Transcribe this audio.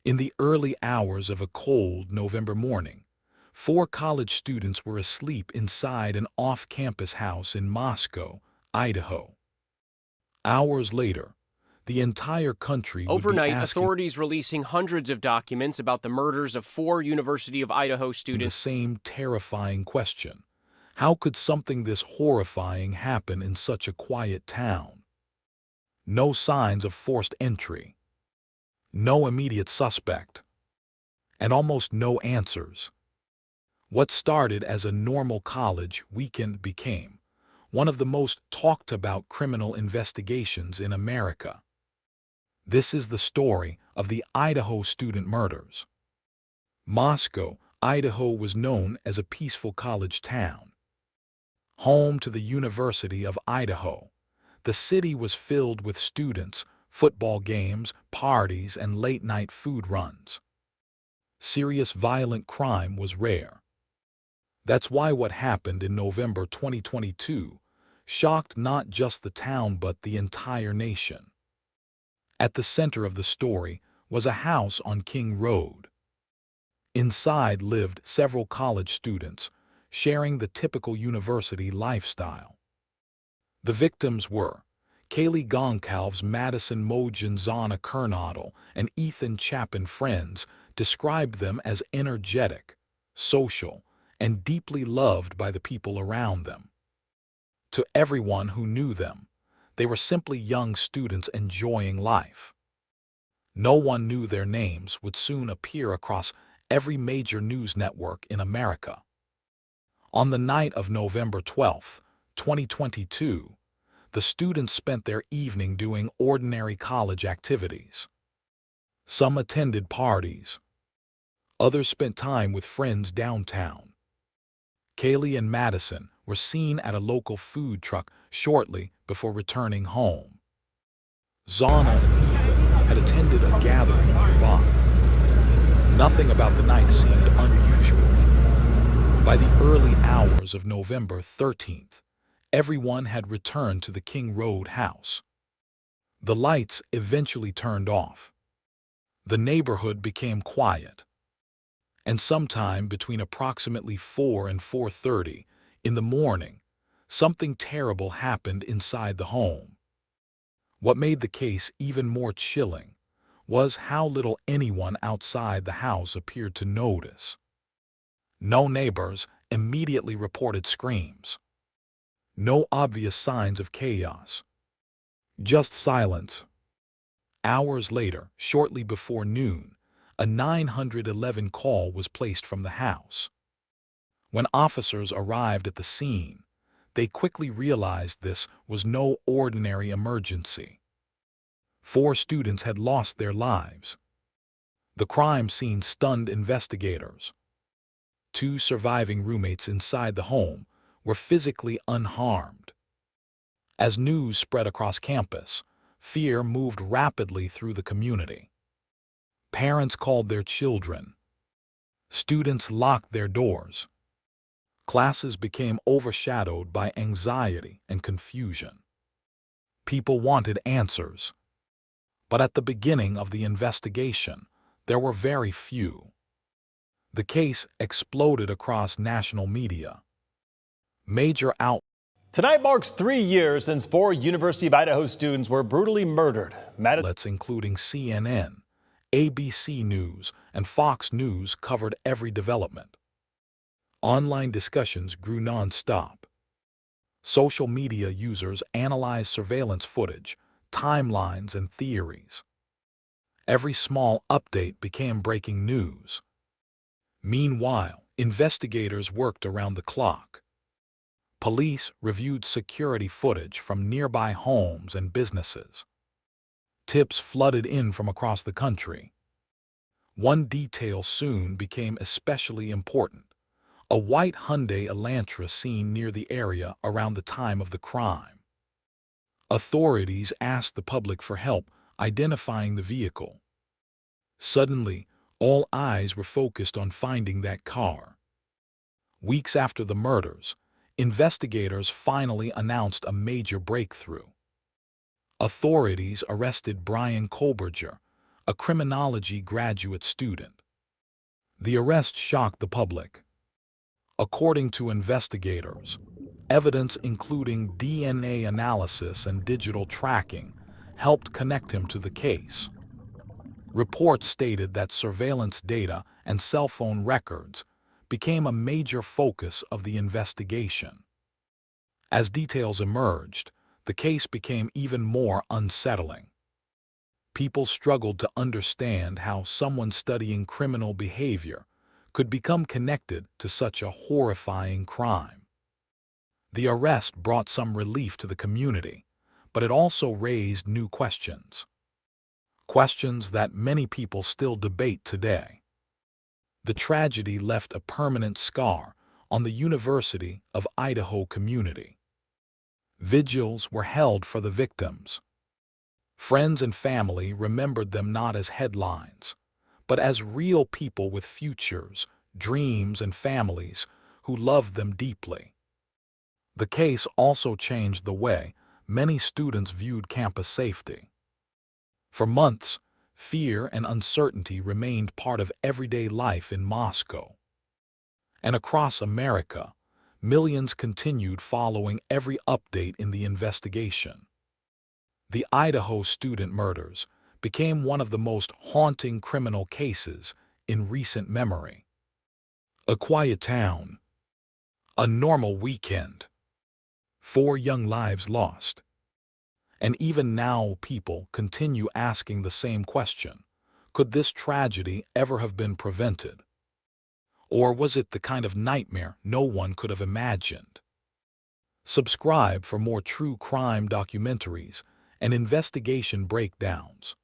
In the early hours of a cold November morning, four college students were asleep inside an off-campus house in Moscow, Idaho. Hours later, the entire country would be Overnight, asking authorities releasing hundreds of documents about the murders of four University of Idaho the students. same terrifying question. How could something this horrifying happen in such a quiet town? No signs of forced entry, no immediate suspect, and almost no answers. What started as a normal college weekend became one of the most talked about criminal investigations in America. This is the story of the Idaho student murders. Moscow, Idaho was known as a peaceful college town. Home to the University of Idaho, the city was filled with students, football games, parties, and late-night food runs. Serious violent crime was rare. That's why what happened in November 2022 shocked not just the town but the entire nation. At the center of the story was a house on King Road. Inside lived several college students, sharing the typical university lifestyle. The victims were Kaylee Goncalves, Madison Mojan, Zana Kernodle, and Ethan Chapin. Friends described them as energetic, social, and deeply loved by the people around them. To everyone who knew them, they were simply young students enjoying life. No one knew their names would soon appear across every major news network in America. On the night of November 12, 2022, the students spent their evening doing ordinary college activities. Some attended parties. Others spent time with friends downtown. Kaylee and Madison were seen at a local food truck shortly before returning home. Zana and Ethan had attended a gathering nearby. Nothing about the night seemed unusual. By the early hours of November 13th, everyone had returned to the King Road house. The lights eventually turned off. The neighborhood became quiet. And sometime between approximately 4 and 4:30 in the morning, something terrible happened inside the home. What made the case even more chilling was how little anyone outside the house appeared to notice. No neighbors immediately reported screams. No obvious signs of chaos. Just silence. Hours later, shortly before noon, a 911 call was placed from the house. When officers arrived at the scene, they quickly realized this was no ordinary emergency. 4 students had lost their lives. The crime scene stunned investigators. 2 surviving roommates inside the home were physically unharmed. As news spread across campus, fear moved rapidly through the community. Parents called their children. Students locked their doors. Classes became overshadowed by anxiety and confusion. People wanted answers. But at the beginning of the investigation, there were very few. The case exploded across national media. Major Tonight marks 3 years since 4 University of Idaho students were brutally murdered. outlets including CNN, ABC News, and Fox News covered every development. Online discussions grew non-stop. Social media users analyzed surveillance footage, timelines, and theories. Every small update became breaking news. Meanwhile, investigators worked around the clock. Police reviewed security footage from nearby homes and businesses. Tips flooded in from across the country. One detail soon became especially important: a white Hyundai Elantra seen near the area around the time of the crime. Authorities asked the public for help identifying the vehicle. Suddenly, all eyes were focused on finding that car. Weeks after the murders, investigators finally announced a major breakthrough. Authorities arrested Brian Koberger, a criminology graduate student. The arrest shocked the public. According to investigators, evidence including DNA analysis and digital tracking helped connect him to the case. Reports stated that surveillance data and cell phone records became a major focus of the investigation. As details emerged, the case became even more unsettling. People struggled to understand how someone studying criminal behavior could become connected to such a horrifying crime. The arrest brought some relief to the community, but it also raised new questions. Questions that many people still debate today. The tragedy left a permanent scar on the University of Idaho community. Vigils were held for the victims. Friends and family remembered them not as headlines, but as real people with futures, dreams, and families who loved them deeply. The case also changed the way many students viewed campus safety. For months, fear and uncertainty remained part of everyday life in Moscow. And across America, millions continued following every update in the investigation. The Idaho student murders became one of the most haunting criminal cases in recent memory. A quiet town. A normal weekend. 4 young lives lost. And even now people continue asking the same question. Could this tragedy ever have been prevented? Or was it the kind of nightmare no one could have imagined? Subscribe for more true crime documentaries and investigation breakdowns.